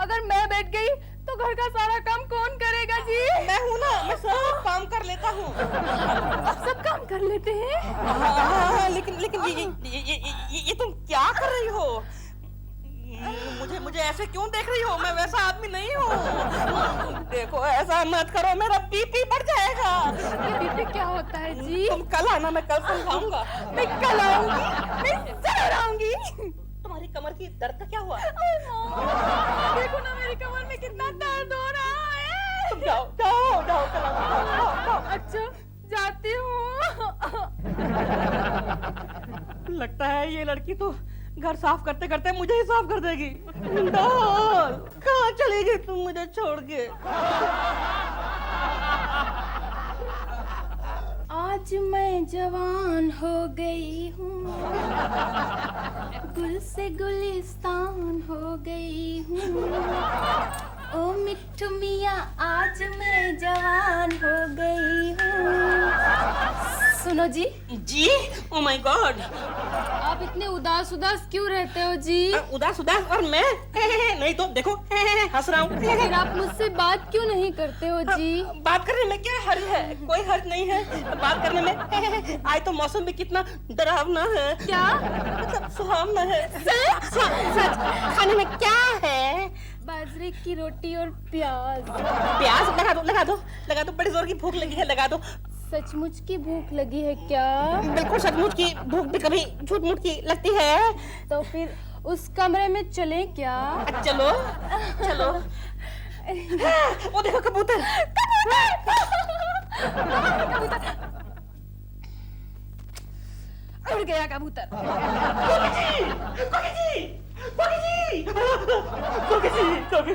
अगर मैं बैठ गई तो घर का सारा काम कौन करेगा जी? मैं हूँ ना, मैं सब काम कर लेता हूँ। आप सब काम कर लेते हैं? हाँ, लेकिन लेकिन ये तुम क्या कर रही हो? मुझे ऐसे क्यों देख रही हो? मैं वैसा आदमी नहीं हूँ। देखो, ऐसा मत करो, मेरा बीपी बढ़ जाएगा। ये बीपी क्या होता है जी? तुम कल आना, मैं कल समझाऊंगा। मैं कल आऊंगी, मैं जरूर आऊंगी। तुम्हारी कमर की दर्द का क्या हुआ? देखो ना मेरी कमर में कितना दर्द हो रहा है। तुम जाओ जाओ जाओ, कल आओ। अच्छा, जाती हूँ। लगता है ये लड़की तो घर साफ करते करते मुझे ही साफ कर देगी। डॉल, कहाँ चली गई तुम मुझे छोड़ के? आज मैं जवान हो गई हूँ, गुल से गुलिस्तान हो गई हूँ। ओ मिट्ठू मियाँ, आज मैं जवान हो गई हूँ। सुनो जी। जी? Oh my God. आप इतने उदास उदास क्यों रहते हो जी? उदास उदास? और मैं? नहीं तो देखो, हंस रहा हूँ। फिर आप मुझसे बात क्यों नहीं करते हो जी? बात करने में क्या हर्ज है? कोई हर्ज नहीं है बात करने में। आज तो मौसम भी कितना डरावना है। क्या? मतलब सुहावना है। सच? खाने में क्या है? बाजरे की रोटी और प्याज। प्याज? लगा दो लगा दो लगा दो, बड़ी जोर की भूख लगी है, लगा दो। सचमुच की भूख लगी है क्या? बिल्कुल सचमुच की भूख भी कभी झूठ मूठ की लगती है। तो फिर उस कमरे में चलें क्या? चलो चलो। वो देखो कबूतर। उड़ गया कबूतर।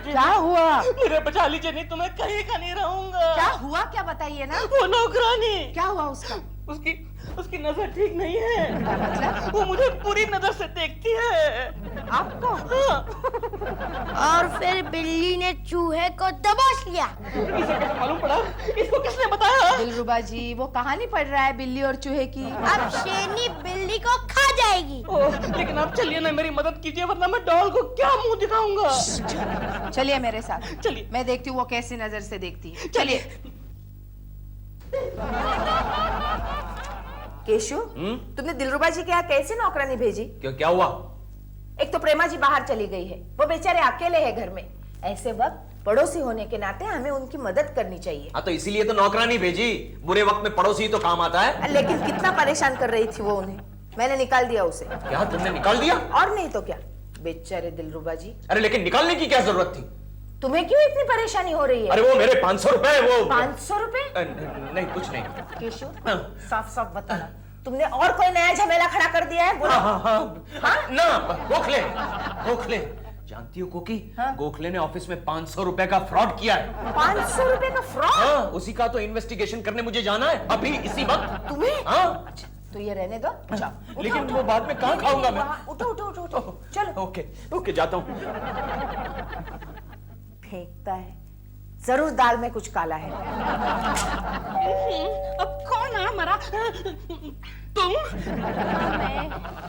क्या हुआ? मेरे बचा लीजिए, नहीं तो मैं कहीं का नहीं रहूंगा। क्या हुआ, क्या बताइए ना। वो नौकरानी, क्या हुआ उसका? उसकी नजर ठीक नहीं है। मतलब? वो मुझे पूरी नजर से देखती है। आपको? हाँ। और फिर बिल्ली ने चूहे को दबोच लिया। इसे कैसे मालूम पड़ा? इसको किसने बताया? दिलरुबा जी, वो कहानी पढ़ रहा है बिल्ली और चूहे की। अब शेरनी बिल्ली को खा जाएगी। ओह, लेकिन आप चलिए ना, मेरी मदद कीजिए, वरना मैं डॉल को क्या मुंह दिखाऊंगा। चलिए मेरे साथ। चलिए। मैं देखती हूँ वो कैसी नजर से देखती है। चलिए। केशु, तुमने दिलरुबा जी के यहाँ कैसे नौकरानी भेजी? क्यों, क्या हुआ? एक तो प्रेमा जी बाहर चली गई है, वो बेचारे अकेले हैं घर में। ऐसे वक्त पड़ोसी होने के नाते हमें उनकी मदद करनी चाहिए। हाँ, तो इसीलिए तो नौकरानी भेजी। बुरे वक्त में पड़ोसी तो काम आता है। लेकिन कितना परेशान कर रही थी वो उन्हें। मैंने निकाल दिया उसे। क्या तुमने निकाल दिया? और नहीं तो क्या, बेचारे दिलरुबा जी। अरे लेकिन निकालने की क्या जरूरत थी? तुम्हें क्यों इतनी परेशानी हो रही है? अरे वो मेरे 500 रुपए, वो 500 रुपए? नहीं, कुछ नहीं। केशु, साफ साफ बताना, तुमने और कोई नया झमेला खड़ा कर दिया है? बोलो। हाँ, ना, गोखले जानती हो कोकी? गोखले ने ऑफिस में 500 रुपए का फ्रॉड किया है। 500 रुपए का फ्रॉड? हाँ, उसी का तो इन्वेस्टिगेशन करने मुझे जाना है अभी इसी वक्त। तुम्हें? हाँ। तो ये रहने दो। जाओ। लेकिन वो बाद में कहाँ खाऊंगा मैं? उठो उठो उठो उठो। चलो। ओके, जाता हूँ। फेंकता है, जरूर दाल में कुछ काला है। अब कौन है हमारा? तुम?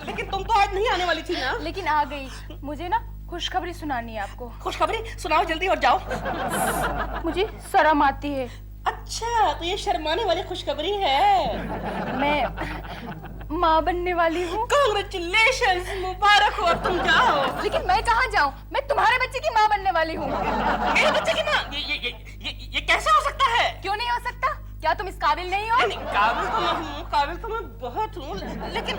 लेकिन तुम तो आज नहीं आने वाली थी ना? लेकिन आ गई। मुझे ना खुशखबरी सुनानी है आपको। खुशखबरी सुनाओ जल्दी, और जाओ। मुझे शर्म आती है। अच्छा, तो ये शर्माने वाली खुशखबरी है। मैं माँ बनने वाली हूँ। कांग्रेचुलेशंस, मुबारक हो, अब तुम जाओ। लेकिन मैं कहाँ जाऊँ? मैं तुम्हारे बच्चे की माँ बनने वाली हूँ। मेरे बच्चे की माँ? ये कैसे हो सकता है? क्यों नहीं हो सकता? क्या तुम इस काबिल नहीं हो? काबिल तो मैं बहुत हूँ, लेकिन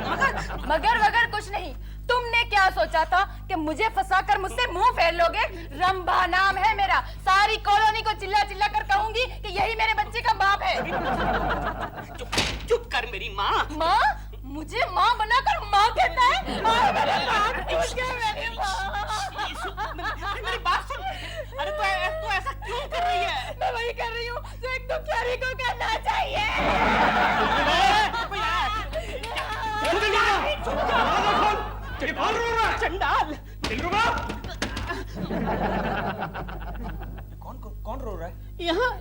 मगर वगर कुछ नहीं। तुमने क्या सोचा था कि मुझे फंसाकर मुझसे मुंह फेर लोगे? रंभा नाम है मेरा। सारी कॉलोनी को चिल्ला चिल्ला कर कहूंगी कि यही मेरे बच्चे का बाप है। चुप कर मेरी माँ। माँ? मुझे माँ बनाकर माँ कहता है? मेरी बात सुन। अरे तू ऐसा क्यों कर रही है? मैं वही कर रही हूँ जो एक दुखियारी को करना चाहिए। चंडाल। कौन रो रहा है?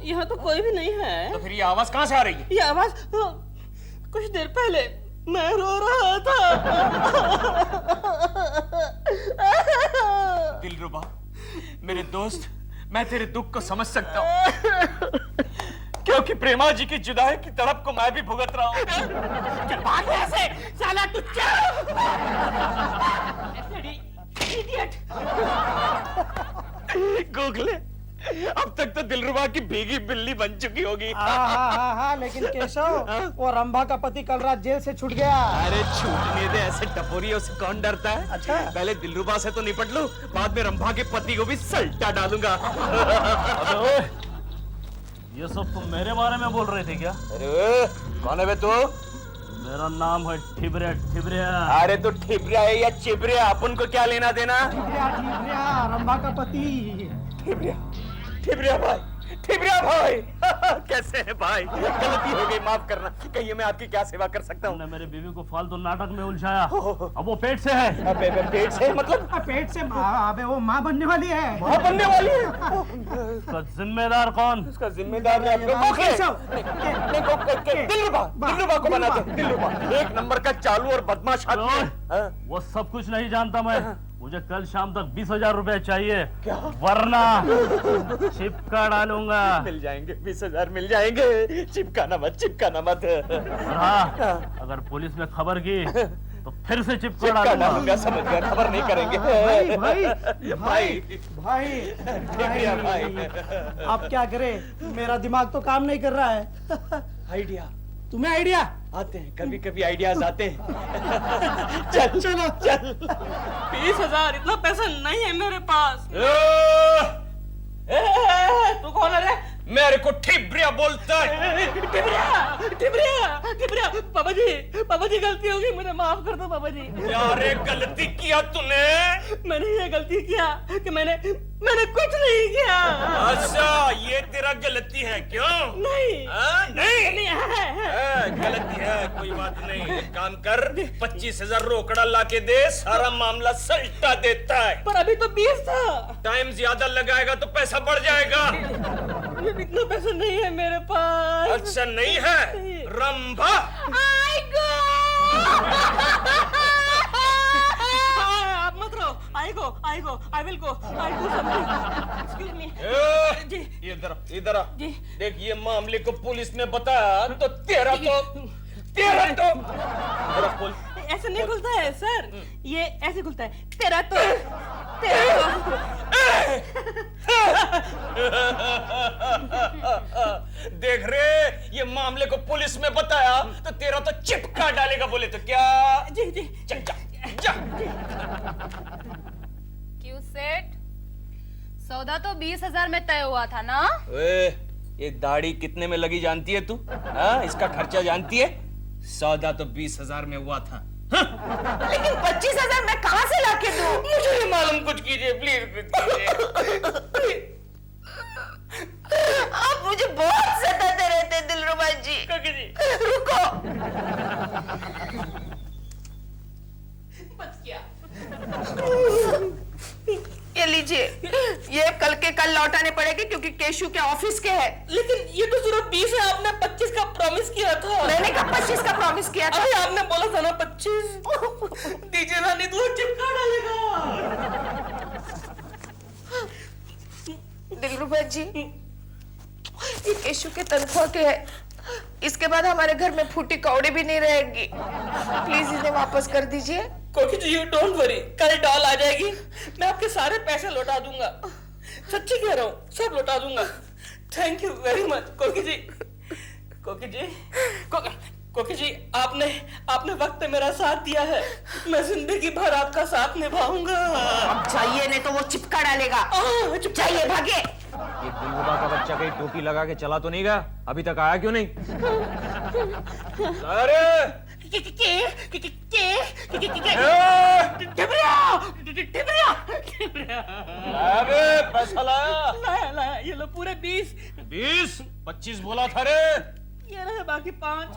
यहाँ तो कोई भी नहीं है। तो फिर ये आवाज कहाँ से आ रही है? ये आवाज कुछ देर पहले मैं रो रहा था। दिलरुबा, मेरे दोस्त, मैं तेरे दुख को समझ सकता हूँ, क्योंकि प्रेमा जी की जुदाई की तड़प को मैं भी भुगत रहा हूँ। चल भाग यहाँ से, साला तू चल। इडियट। गोखले, अब तक तो दिलरुबा की भीगी बिल्ली बन चुकी होगी। हाँ, लेकिन केशव, वो रंभा का पति कल रात जेल से छूट गया। अरे छूटने दे, ऐसे टपोरियों से कौन डरता है? अच्छा। पहले दिलरुबा से तो निपट लूं, बाद में रंभा के पति को भी सल्टा डालूंगा। ये सब तुम मेरे बारे में बोल रहे थे क्या? अरे कौन है बे तू? मेरा नाम है ठिबरिया। ठिबरिया। अरे तो ठिबरिया है या चिबरिया, अपन को क्या लेना देना? ठिबरिया, रंभा का पति। ठिबरिया भाई, ठिबरिया भाई। कैसे है भाई? गलती हो गई, माफ करना। कहिए मैं आपकी क्या सेवा कर सकता हूँ? तुमने मेरी बीवी को फालतू नाटक में उलझाया। अब वो पेट से है। पेट से मतलब? पेट से अबे वो माँ बनने वाली है। माँ बनने वाली है? उसका जिम्मेदार कौन? उसका जिम्मेदार है दिलरुबा को बनाते। दिलरुबा एक नंबर का चालू और बदमाश आदमी है। वो सब कुछ नहीं जानता मैं। मुझे कल शाम तक 20,000 रुपए चाहिए, वरना चिपका डालूंगा। मिल जाएंगे, 20,000 मिल जाएंगे। चिपकाना मत, चिपकाना मत। हाँ, अगर पुलिस में खबर की तो फिर से चिपका डालूंगा। समझ गया, खबर नहीं करेंगे। भाई भाई भाई भाई ठिबरिया भाई, आप क्या करें, मेरा दिमाग तो काम नहीं कर रहा है। आइडिया तुम्हें आइडिया आते हैं, कभी कभी आइडियाज आते हैं। चल चलो चल। 20,000 इतना पैसा नहीं है मेरे पास। तू कौन है रे? मेरे को ठिबरिया बोलता है। टिबरिया, पापा जी गलती हो गई, मुझे माफ कर दो पापा जी। यारे गलती किया तूने? मैंने ये गलती किया कि मैंने कुछ नहीं किया। अच्छा, ये तेरा गलती है क्यों? नहीं नहीं है। गलती है, कोई बात नहीं। एक काम कर, 25,000 रोकड़ा ला के दे, सारा मामला सल्टा देता है। पर अभी तो 20 था। टाइम ज्यादा लगाएगा तो पैसा बढ़ जाएगा। इतना पैसा नहीं है मेरे पास। अच्छा नहीं है? रंभा आप मत रहो। I will go. I do something. Excuse me. जी। इधर आ। जी। देख, ये मामले को पुलिस में बताया तो तेरा तो ऐसे नहीं खुलता है सर, ये ऐसे खुलता है। तेरा तो देख रे, ये मामले को पुलिस में बताया तो तेरा तो चिपका डालेगा। बोले तो क्या? जी चल जा। क्यों सेठ, सौदा तो 20,000 में तय हुआ था ना? ये दाढ़ी कितने में लगी जानती है तू? हाँ, इसका खर्चा जानती है? सौदा तो 20,000 में हुआ था। लेकिन 25,000 मैं कहाँ से लाके दूं? मुझे नहीं मालूम, कुछ कीजिए प्लीज, कुछ कीजिए। आप मुझे बहुत सताते रहते दिलरुबा जी। रुको। बच गया। ये लीजिए, ये कल के कल लौटाने पड़ेंगे क्योंकि केशु के ऑफिस के है। लेकिन ये तो सिर्फ 20 है, आपने 25 का प्रॉमिस किया था। मैंने कब 25 का प्रॉमिस किया था? अरे आपने बोला था ना 25। दीजिए ना, नहीं तो वो चिपका डालेगा। दिलरुबा जी, ये केशु के तनख्वाह के है। इसके बाद हमारे घर में फूटी कौड़ी भी नहीं रहेगी। प्लीज इन्हें वापस कर दीजिए। कोकी जी, यू डोंट वरी, कल डॉल आ जाएगी, मैं आपके सारे पैसे लौटा दूंगा। सच्ची कह रहा हूँ, सब लौटा दूंगा। थैंक यू वेरी मच कोकी जी। कोकी जी, आपने वक्त पे मेरा साथ दिया है, मैं जिंदगी भर आपका साथ निभाऊंगा। अब चाहिए, नहीं तो वो चिपका डालेगा। चाहिए, भागे। ये दिलरुबा का बच्चा कहीं टोपी लगा के चला तो नहीं गया? अभी तक आया क्यों नहीं? अरे पैसा लाया, ये लो पूरे 20। 25 बोला था रे। ये रहे बाकी 5।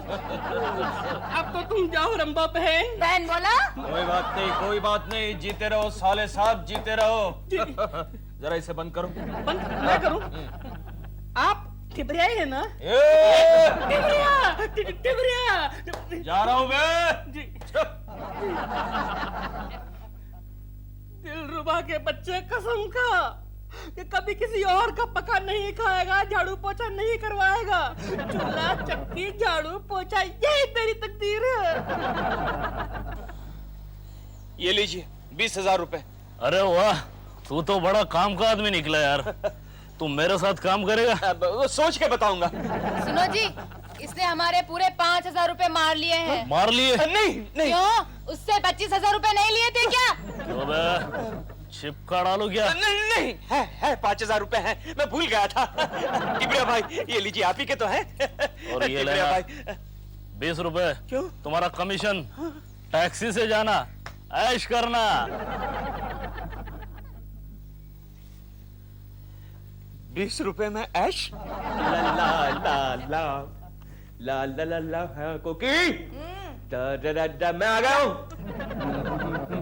अब तो तुम जाओ रंबा बहन बोला? कोई बात नहीं, जीते रहो साले साहब, जीते रहो। जरा इसे बंद करो। बंद मैं करूं? आप टिबरिया है ना? ए, टिबरिया। जा रहा हूं मैं। जी। दिलरुबा के बच्चे कसम खा कि कभी किसी और का पका नहीं खाएगा, झाड़ू पोछा नहीं करवाएगा। चूल्हा चक्की झाड़ू पोछा यही तेरी तकदीर है। ये लीजिए 20,000 रुपए। अरे वाह, तू तो बड़ा काम का आदमी निकला यार। तू मेरे साथ काम करेगा? वो सोच के बताऊंगा। सुनो जी, इसने हमारे पूरे 5,000 रुपए मार लिए हैं। मार लिए? नहीं नहीं क्यों? उससे 25,000 रुपए नहीं लिए थे क्या? क्यों बे? चिपका डालू क्या? नहीं नहीं है 5,000 रुपए है, मैं भूल गया था। टिबरिया भाई ये लीजिए, आप ही के तो है। और ये टिबरिया लेना भाई 20 रुपए। क्यों? तुम्हारा कमीशन। टैक्सी से जाना, ऐश करना। 20 रुपए में ऐश? ला ला ला ला ला ला ला ला हाँ, कोकी दा दा दा दा मैं आ गया हूँ।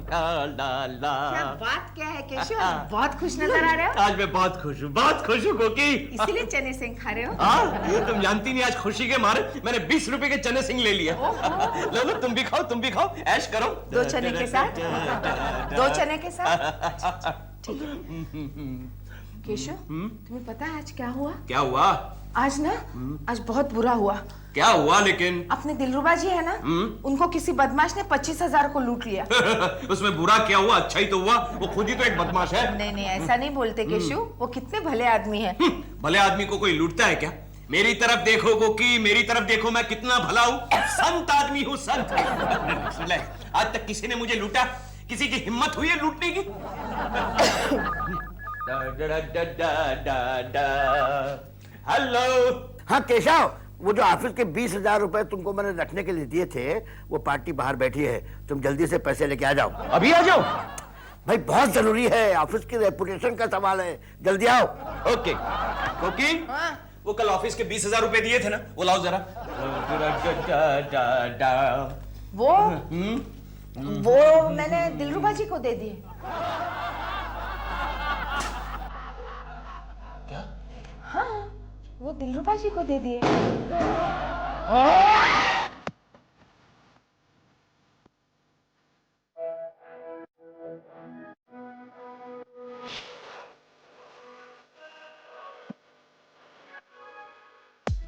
ला ला ला। बात क्या है केशव? बहुत खुश नजर आ रहे हो। आज मैं बहुत खुश हूँ कोकी। इसीलिए चने सिंह खा रहे हो। हाँ, तुम जानती नहीं, आज खुशी के मारे मैंने 20 रुपए के चने सिंह ले लिया। लो लो, तुम भी खाओ, ऐश करो। 2 चने के साथ? 2 चने के साथ? ठीक है। केशव, तुम्हें पता है आज क्या हुआ? क्या हुआ? आज ना, आज बहुत बुरा हुआ। क्या हुआ लेकिन? अपने दिलरुबा जी है ना, उनको किसी बदमाश ने 25,000 को लूट लिया। उसमें बुरा क्या हुआ? अच्छा ही तो हुआ, वो खुद ही तो एक बदमाश है। नहीं नहीं, ऐसा नहीं बोलते केशव, वो कितने भले आदमी हैं। भले आदमी को कोई लूटता है क्या? मेरी तरफ देखो गोकी, मेरी तरफ देखो, मैं कितना भला हूँ, संत आदमी हूँ, संत। सुन ले, आज तक किसी ने मुझे लूटा? किसी की हिम्मत हुई है लूटने की? हेलो। हाँ केशव, वो जो ऑफिस के 20,000 रुपए तुमको मैंने रखने के लिए दिए थे, वो पार्टी बाहर बैठी है, तुम जल्दी से पैसे लेके आ जाओ। अभी आ जाओ? भाई बहुत जरूरी है, ऑफिस की रेपुटेशन का सवाल है, जल्दी आओ। ओके कोकी, वो कल ऑफिस के 20,000 रुपए दिए थे ना, वो लाओ जरा। वो मैंने दिलरुबा जी को दे दिए। क्या? हाँ, वो दिलरुबा जी को दे दिए।